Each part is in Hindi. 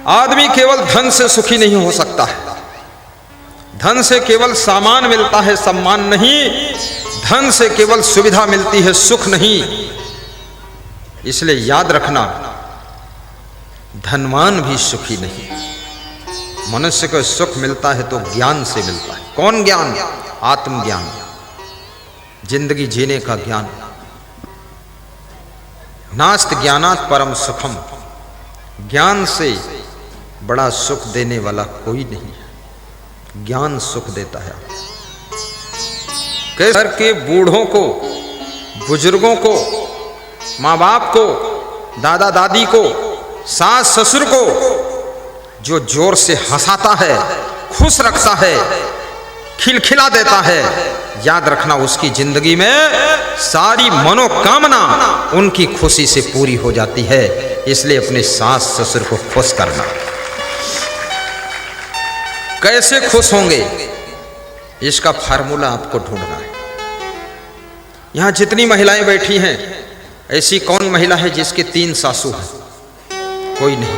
आदमी केवल धन से सुखी नहीं हो सकता है। धन से केवल सामान मिलता है, सम्मान नहीं। धन से केवल सुविधा मिलती है, सुख नहीं। इसलिए याद रखना, धनवान भी सुखी नहीं। मनुष्य को सुख मिलता है तो ज्ञान से मिलता है। कौन ज्ञान? आत्मज्ञान, जिंदगी जीने का ज्ञान। नास्त ज्ञानात् परम सुखम। ज्ञान से बड़ा सुख देने वाला कोई नहीं है। ज्ञान सुख देता है। घर के बूढ़ों को, बुजुर्गों को, माँ बाप को, दादा दादी को, सास ससुर को जो जोर से हंसाता है, खुश रखता है, खिलखिला देता है, याद रखना उसकी जिंदगी में सारी मनोकामना उनकी खुशी से पूरी हो जाती है। इसलिए अपने सास ससुर को खुश करना। कैसे खुश होंगे, इसका फार्मूला आपको ढूंढना है। यहां जितनी महिलाएं बैठी हैं, ऐसी कौन महिला है जिसके 3 सासू हैं? कोई नहीं,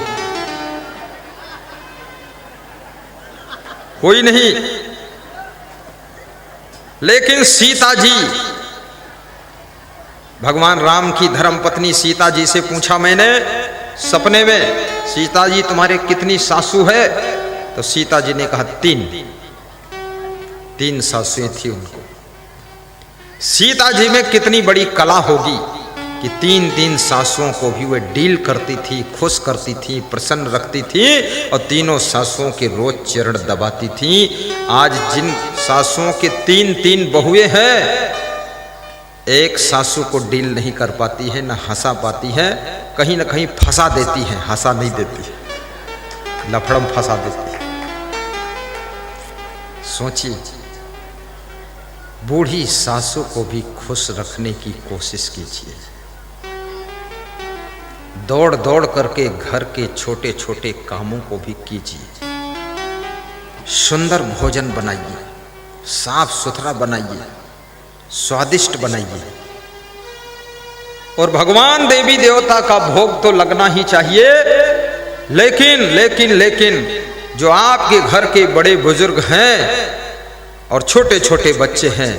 कोई नहीं। लेकिन सीता जी, भगवान राम की धर्मपत्नी सीता जी से पूछा मैंने सपने में, सीता जी तुम्हारे कितनी सासू है? तो सीता जी ने कहा 3 सासुएं थी उनको। सीता जी में कितनी बड़ी कला होगी कि 3 सासुओं को भी वे डील करती थी, खुश करती थी, प्रसन्न रखती थी और तीनों सासुओं के रोज चरण दबाती थी। आज जिन सासुओं के 3 बहुएं हैं, एक सासू को डील नहीं कर पाती है, ना हंसा पाती है, कहीं ना कहीं फंसा देती है, हंसा नहीं देती, लफड़म फंसा देती है। सोचिए, बूढ़ी सासू को भी खुश रखने की कोशिश कीजिए। दौड़ दौड़ करके घर के छोटे छोटे कामों को भी कीजिए। सुंदर भोजन बनाइए, साफ सुथरा बनाइए, स्वादिष्ट बनाइए। और भगवान देवी देवता का भोग तो लगना ही चाहिए। लेकिन लेकिन लेकिन जो आपके घर के बड़े बुजुर्ग हैं और छोटे छोटे बच्चे हैं,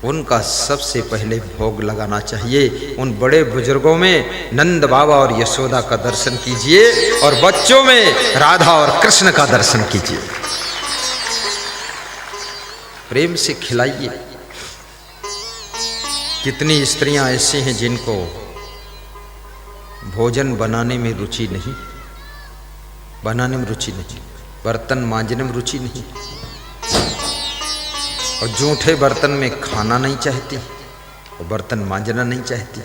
उनका सबसे पहले भोग लगाना चाहिए। उन बड़े बुजुर्गों में नंद बाबा और यशोदा का दर्शन कीजिए और बच्चों में राधा और कृष्ण का दर्शन कीजिए। प्रेम से खिलाइए। कितनी स्त्रियां ऐसी हैं जिनको भोजन बनाने में रुचि नहीं, बनाने में रुचि नहीं, बर्तन मांजने में रुचि नहीं, और जूठे बर्तन में खाना नहीं चाहती और बर्तन मांजना नहीं चाहती।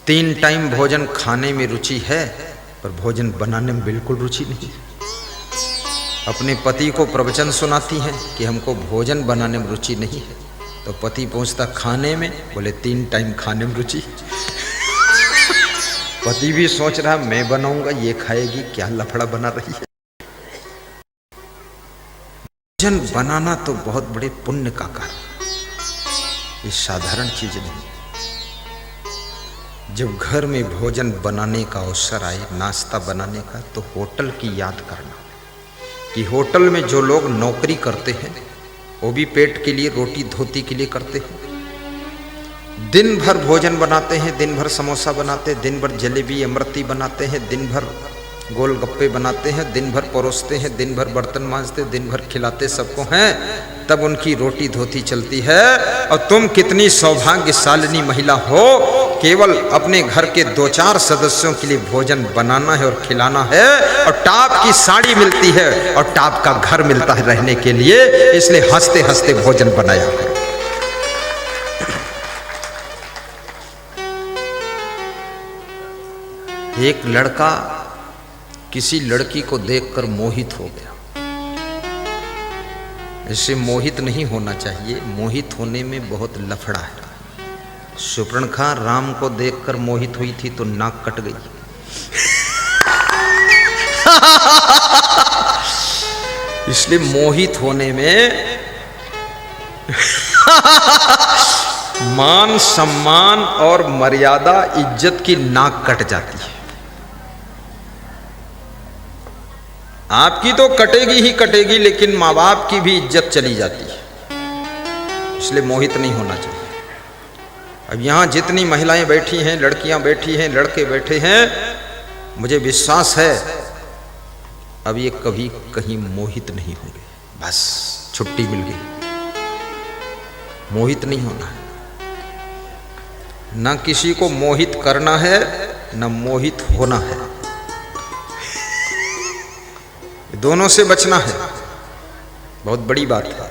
3 टाइम भोजन खाने में रुचि है पर भोजन बनाने में बिल्कुल रुचि नहीं। अपने पति को प्रवचन सुनाती हैं कि हमको भोजन बनाने में रुचि नहीं है, तो पति पहुंचता खाने में, बोले 3 टाइम खाने में रुचि। पति भी सोच रहा मैं बनाऊंगा, ये खाएगी, क्या लफड़ा बना रही है। भोजन बनाना तो बहुत बड़े पुण्य का कार्य, ये साधारण चीज नहीं। जब घर में भोजन बनाने का अवसर आए, नाश्ता बनाने का, तो होटल की याद करना कि होटल में जो लोग नौकरी करते हैं वो भी पेट के लिए, रोटी धोती के लिए करते हैं। दिन भर भोजन बनाते हैं, दिन भर समोसा बनाते हैं, दिन भर जलेबी अमृति बनाते हैं, दिन भर गोलगप्पे बनाते हैं, दिन भर परोसते हैं, दिन भर बर्तन मांजते, दिन भर खिलाते सबको हैं, तब उनकी रोटी धोती चलती है। और तुम कितनी सौभाग्यशालिनी महिला हो, केवल अपने घर के 2-4 सदस्यों के लिए भोजन बनाना है और खिलाना है, और टॉप की साड़ी मिलती है और टॉप का घर मिलता है रहने के लिए। इसलिए हंसते हंसते भोजन बनाया करो। एक लड़का किसी लड़की को देखकर मोहित हो गया। ऐसे मोहित नहीं होना चाहिए, मोहित होने में बहुत लफड़ा है। सुपर्णखा राम को देखकर मोहित हुई थी तो नाक कट गई। इसलिए मोहित होने में मान सम्मान और मर्यादा, इज्जत की नाक कट जाती है। आपकी तो कटेगी ही कटेगी, लेकिन माँ बाप की भी इज्जत चली जाती है, इसलिए मोहित नहीं होना चाहिए। अब यहाँ जितनी महिलाएं बैठी हैं, लड़कियां बैठी हैं, लड़के बैठे हैं, मुझे विश्वास है अब ये कभी कहीं मोहित नहीं होंगे। बस छुट्टी मिल गई, मोहित नहीं होना है, ना किसी को मोहित करना है, ना मोहित होना है, दोनों से बचना है। बहुत बड़ी बात है।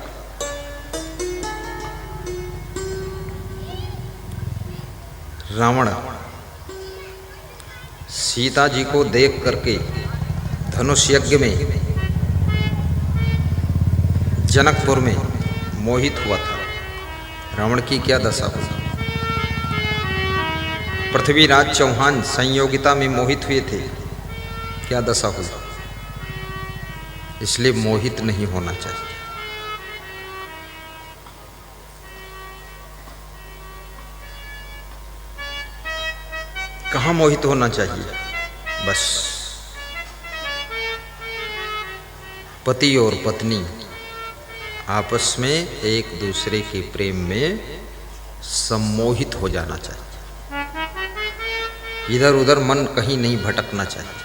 रावण सीता जी को देख करके धनुष यज्ञ में जनकपुर में मोहित हुआ था। रावण की क्या दशा हुई। पृथ्वीराज चौहान संयोगिता में मोहित हुए थे, क्या दशा हुई। इसलिए मोहित नहीं होना चाहिए। कहाँ मोहित होना चाहिए। बस पति और पत्नी आपस में एक दूसरे के प्रेम में सम्मोहित हो जाना चाहिए। इधर उधर मन कहीं नहीं भटकना चाहिए,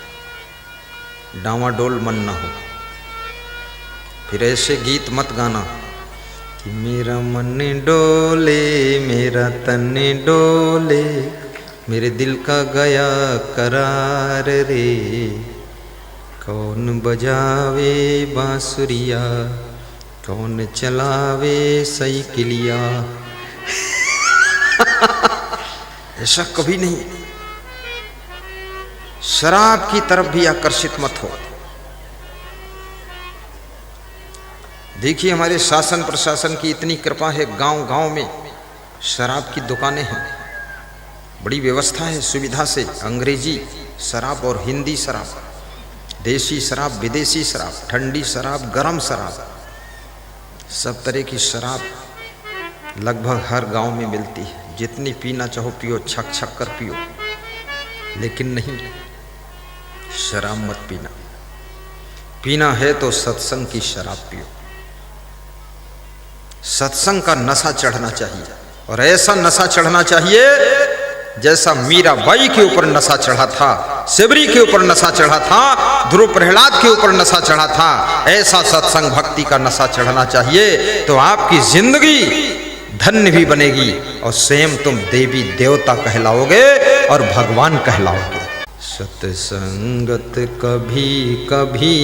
डांवाडोल मन ना हो। फिर ऐसे गीत मत गाना कि मेरा मन डोले, मेरा तन डोले, मेरे दिल का गया करार रे, कौन बजावे बांसुरिया, कौन चलावे साइकिलिया। ऐसा कभी नहीं। शराब की तरफ भी आकर्षित मत हो। देखिए हमारे शासन प्रशासन की इतनी कृपा है, गांव गांव में शराब की दुकानें हैं, बड़ी व्यवस्था है, सुविधा से। अंग्रेजी शराब और हिंदी शराब, देसी शराब, विदेशी शराब, ठंडी शराब, गरम शराब, सब तरह की शराब लगभग हर गांव में मिलती है। जितनी पीना चाहो पियो, छक छक कर पियो, लेकिन नहीं, शराब मत पीना। पीना है तो सत्संग की शराब पियो। सत्संग का नशा चढ़ना चाहिए, और ऐसा नशा चढ़ना चाहिए जैसा मीराबाई के ऊपर नशा चढ़ा था, सेबरी के ऊपर नशा चढ़ा था, ध्रुव प्रहलाद के ऊपर नशा चढ़ा था। ऐसा सत्संग भक्ति का नशा चढ़ना चाहिए, तो आपकी जिंदगी धन्य भी बनेगी और स्वयं तुम देवी देवता कहलाओगे और भगवान कहलाओगे। सत्संगत कभी कभी।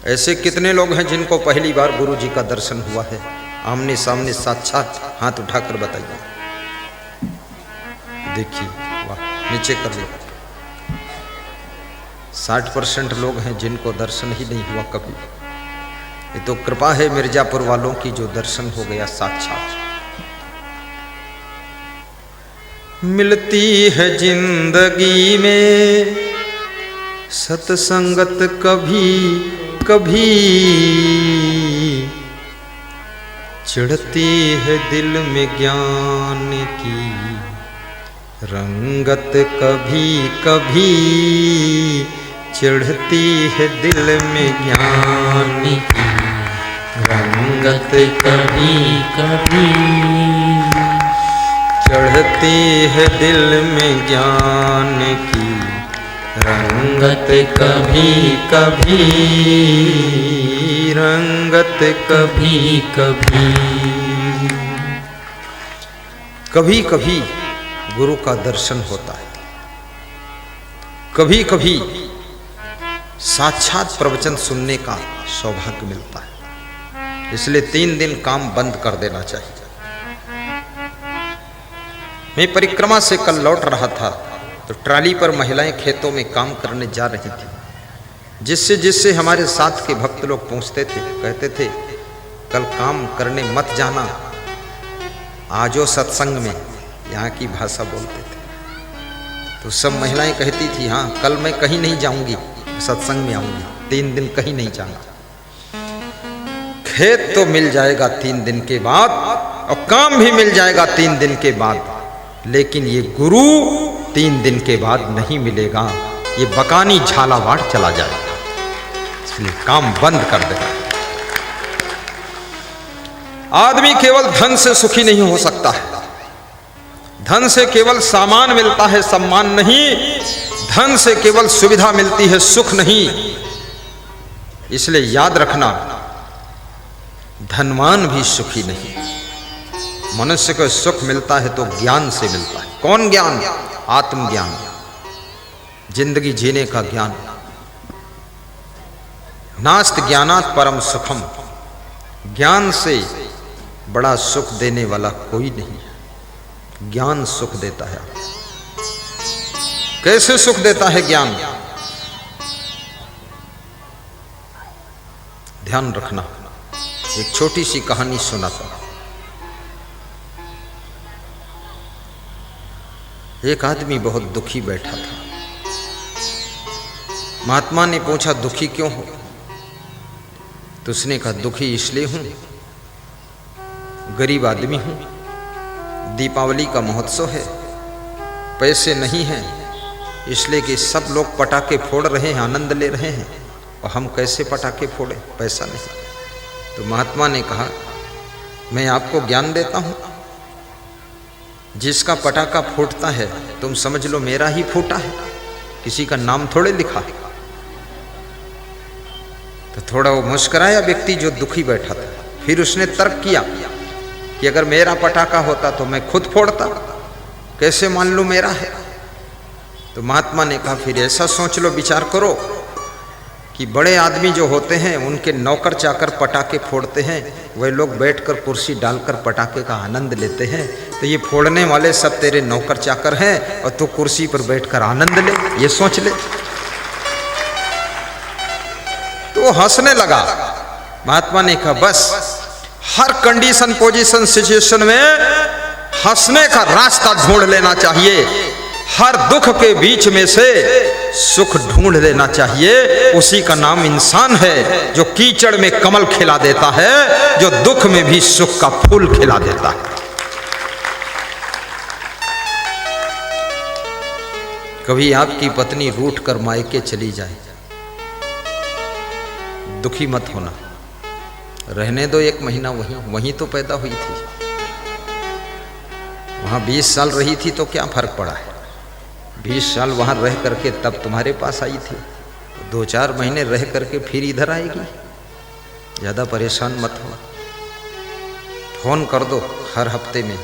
ऐसे कितने लोग हैं जिनको पहली बार गुरु जी का दर्शन हुआ है, आमने सामने साक्षात? हाथ उठाकर बताइए। देखिए, वाह, नीचे कर लो। 60% लोग हैं जिनको दर्शन ही नहीं हुआ कभी। ये तो कृपा है मिर्जापुर वालों की, जो दर्शन हो गया साक्षात। मिलती है जिंदगी में सत्संगत कभी कभी, चढ़ती है दिल में ज्ञान की रंगत कभी कभी, चढ़ती है दिल में ज्ञान की रंगत कभी कभी, चढ़ती है दिल में ज्ञान की रंगत कभी कभी, रंगत कभी कभी। कभी कभी गुरु का दर्शन होता है, कभी कभी साक्षात प्रवचन सुनने का सौभाग्य मिलता है। इसलिए 3 दिन काम बंद कर देना चाहिए। मैं परिक्रमा से कल लौट रहा था तो ट्राली पर महिलाएं खेतों में काम करने जा रही थी। जिससे जिससे हमारे साथ के भक्त लोग पूछते थे, कहते थे कल काम करने मत जाना, आजो सत्संग में, यहाँ की भाषा बोलते थे। तो सब महिलाएं कहती थी हाँ कल मैं कहीं नहीं जाऊंगी, सत्संग में आऊंगी, 3 दिन कहीं नहीं जाना। खेत तो मिल जाएगा 3 दिन के बाद और काम भी मिल जाएगा 3 दिन के बाद, लेकिन ये गुरु 3 दिन के बाद नहीं मिलेगा। ये बकानी झालावाड़ चला जाएगा। इसलिए काम बंद कर दे। आदमी केवल धन से सुखी नहीं हो सकता है। धन से केवल सामान मिलता है, सम्मान नहीं। धन से केवल सुविधा मिलती है, सुख नहीं। इसलिए याद रखना, धनवान भी सुखी नहीं। मनुष्य को सुख मिलता है तो ज्ञान से मिलता है। कौन ज्ञान? आत्मज्ञान, जिंदगी जीने का ज्ञान। नास्त ज्ञानात् परम सुखम। ज्ञान से बड़ा सुख देने वाला कोई नहीं है। ज्ञान सुख देता है। कैसे सुख देता है ज्ञान? ध्यान रखना। एक छोटी सी कहानी सुनाता। एक आदमी बहुत दुखी बैठा था। महात्मा ने पूछा, दुखी क्यों हो? तो उसने कहा, दुखी इसलिए हूं, गरीब आदमी हूं, दीपावली का महोत्सव है, पैसे नहीं हैं, इसलिए कि सब लोग पटाखे फोड़ रहे हैं, आनंद ले रहे हैं, और हम कैसे पटाखे फोड़े, पैसा नहीं। तो महात्मा ने कहा, मैं आपको ज्ञान देता हूं। जिसका पटाखा फूटता है तुम समझ लो मेरा ही फूटा है, किसी का नाम थोड़े लिखा है। तो थोड़ा वो मुस्कुराया व्यक्ति जो दुखी बैठा था। फिर उसने तर्क किया कि अगर मेरा पटाखा होता तो मैं खुद फोड़ता, कैसे मान लूं मेरा है। तो महात्मा ने कहा, फिर ऐसा सोच लो, विचार करो कि बड़े आदमी जो होते हैं उनके नौकर चाकर पटाखे फोड़ते हैं, वह लोग बैठकर कुर्सी डालकर पटाखे का आनंद लेते हैं। तो ये फोड़ने वाले सब तेरे नौकर चाकर हैं और तू कुर्सी पर बैठकर आनंद ले, ये सोच ले। तो हंसने लगा। महात्मा ने कहा, बस हर कंडीशन, पोजीशन, सिचुएशन में हंसने का रास्ता ढूंढ लेना चाहिए। हर दुख के बीच में से सुख ढूंढ लेना चाहिए। उसी का नाम इंसान है, जो कीचड़ में कमल खिला देता है, जो दुख में भी सुख का फूल खिला देता है। कभी आपकी पत्नी रूठ कर मायके चली जाए, दुखी मत होना, रहने दो 1 महीना वहीं तो पैदा हुई थी। वहां 20 साल रही थी तो क्या फर्क पड़ा है? 20 साल वहां रह करके तब तुम्हारे पास आई थी, 2-4 महीने रह करके फिर इधर आएगी। ज्यादा परेशान मत हो। फोन कर दो हर हफ्ते में,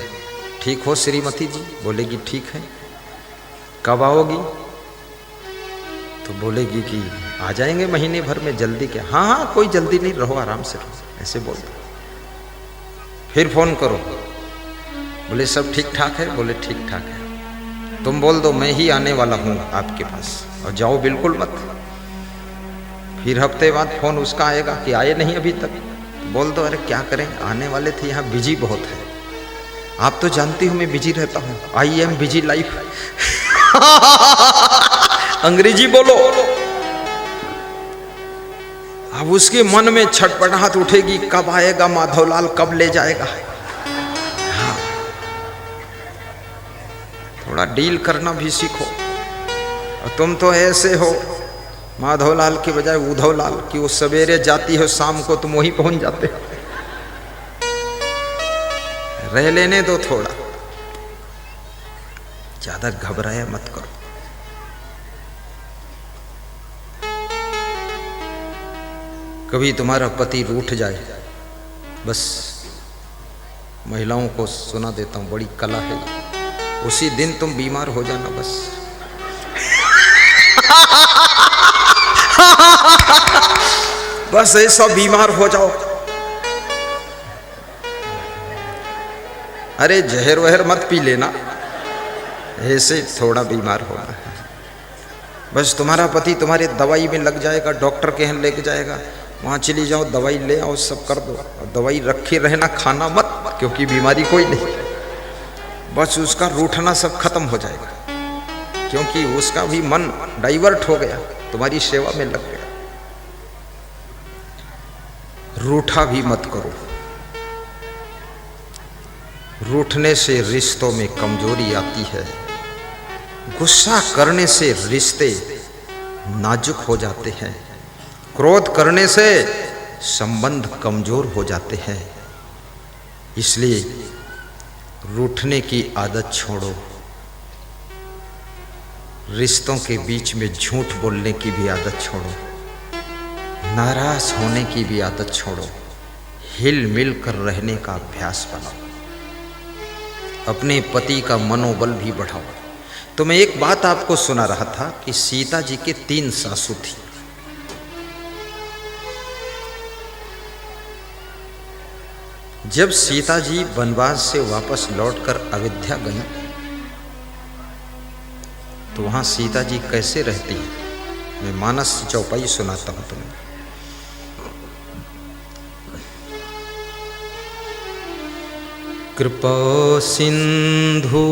ठीक हो श्रीमती जी? बोलेगी ठीक है। कब आओगी? तो बोलेगी कि आ जाएंगे महीने भर में। जल्दी क्या? हाँ हाँ, कोई जल्दी नहीं, रहो आराम से रहो, ऐसे बोल दो। फिर फोन करो, बोले सब ठीक ठाक है? बोले ठीक ठाक है। तुम बोल दो मैं ही आने वाला हूँ आपके पास, और जाओ बिल्कुल मत। फिर हफ्ते बाद फोन उसका आएगा कि आए नहीं अभी तक। बोल दो अरे क्या करें, आने वाले थे, यहाँ बिजी बहुत है। आप तो जानती हो मैं बिजी रहता हूँ, आई एम बिजी लाइफ। अंग्रेजी बोलो। अब उसके मन में छटपटाहट उठेगी, कब आएगा माधवलाल, कब ले जाएगा। हाँ, थोड़ा डील करना भी सीखो। और तुम तो ऐसे हो माधवलाल के बजाय उधवलाल, कि वो सवेरे जाती है शाम को तुम वहीं पहुंच जाते हो। रह लेने दो थोड़ा, ज्यादा घबराया मत करो। कभी तुम्हारा पति रूठ जाए, बस महिलाओं को सुना देता हूं, बड़ी कला है, उसी दिन तुम बीमार हो जाना बस। बस ऐसा बीमार हो जाओ। अरे जहर वहर मत पी लेना, ऐसे थोड़ा बीमार होना। बस तुम्हारा पति तुम्हारे दवाई में लग जाएगा, डॉक्टर के यहाँ लेके जाएगा, वहाँ चली जाओ, दवाई ले आओ, सब कर दो। और दवाई रखे रहना, खाना मत, क्योंकि बीमारी कोई नहीं। बस उसका रूठना सब खत्म हो जाएगा, क्योंकि उसका भी मन डाइवर्ट हो गया, तुम्हारी सेवा में लग गया। रूठा भी मत करो। रूठने से रिश्तों में कमजोरी आती है, गुस्सा करने से रिश्ते नाजुक हो जाते हैं। क्रोध करने से संबंध कमजोर हो जाते हैं। इसलिए रूठने की आदत छोड़ो। रिश्तों के बीच में झूठ बोलने की भी आदत छोड़ो। नाराज होने की भी आदत छोड़ो। हिल मिल कर रहने का अभ्यास बनाओ। अपने पति का मनोबल भी बढ़ाओ। तो मैं एक बात आपको सुना रहा था कि सीता जी के 3 सासू थी। जब सीता जी वनवास से वापस लौटकर अयोध्या गई तो वहां सीता जी कैसे रहती है, मैं मानस चौपाई सुनाता हूं तुम्हें। कृपा सिंधु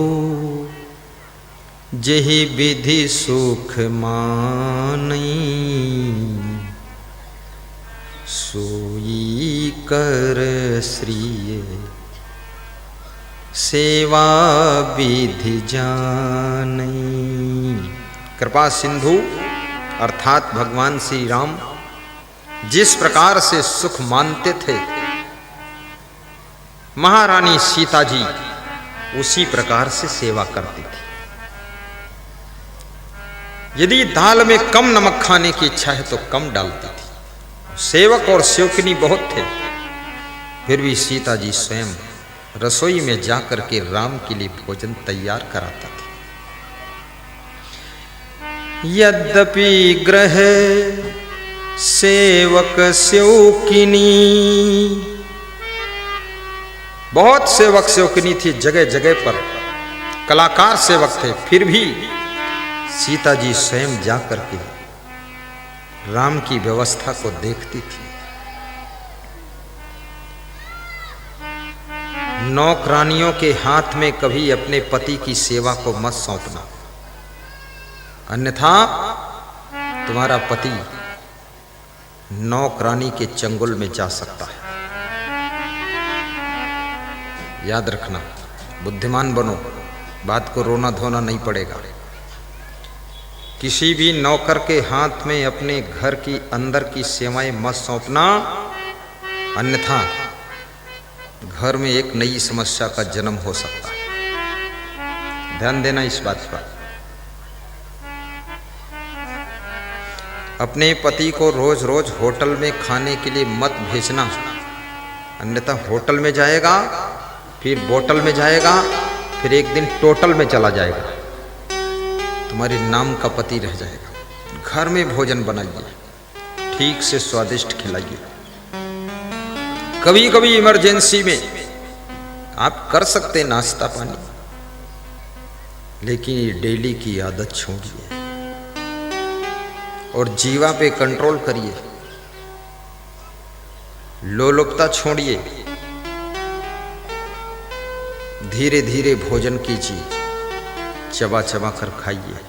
जेहि विधि सुख मानई, सोई कर श्रिय सेवा विधि जानई। कृपा सिंधु अर्थात भगवान श्री राम जिस प्रकार से सुख मानते थे, महारानी सीता जी उसी प्रकार से सेवा करती थी। यदि दाल में कम नमक खाने की इच्छा है तो कम डालती थी। सेवक और सेवकनी बहुत थे, फिर भी सीता जी स्वयं रसोई में जाकर के राम के लिए भोजन तैयार कराता था। यद्यपि ग्रह सेवक सेवकिनी, बहुत सेवक सेवकनी थी, जगह जगह पर कलाकार सेवक थे, फिर भी सीता जी स्वयं जाकर के राम की व्यवस्था को देखती थी। नौकरानियों के हाथ में कभी अपने पति की सेवा को मत सौंपना, अन्यथा तुम्हारा पति नौकरानी के चंगुल में जा सकता है। याद रखना, बुद्धिमान बनो, बात को रोना धोना नहीं पड़ेगा। किसी भी नौकर के हाथ में अपने घर की अंदर की सेवाएं मत सौंपना, अन्यथा घर में एक नई समस्या का जन्म हो सकता है। ध्यान देना इस बात पर। अपने पति को रोज रोज होटल में खाने के लिए मत भेजना, अन्यथा होटल में जाएगा, फिर बोतल में जाएगा, फिर एक दिन टोटल में चला जाएगा, तुम्हारे नाम का पति रह जाएगा। घर में भोजन बनाइए, ठीक से स्वादिष्ट खिलाइए। कभी कभी इमरजेंसी में आप कर सकते नाश्ता पानी, लेकिन ये डेली की आदत छोड़िए और जीवा पे कंट्रोल करिए। लोलुपता छोड़िए, धीरे धीरे भोजन कीजिए, चबा चबा कर खाइए।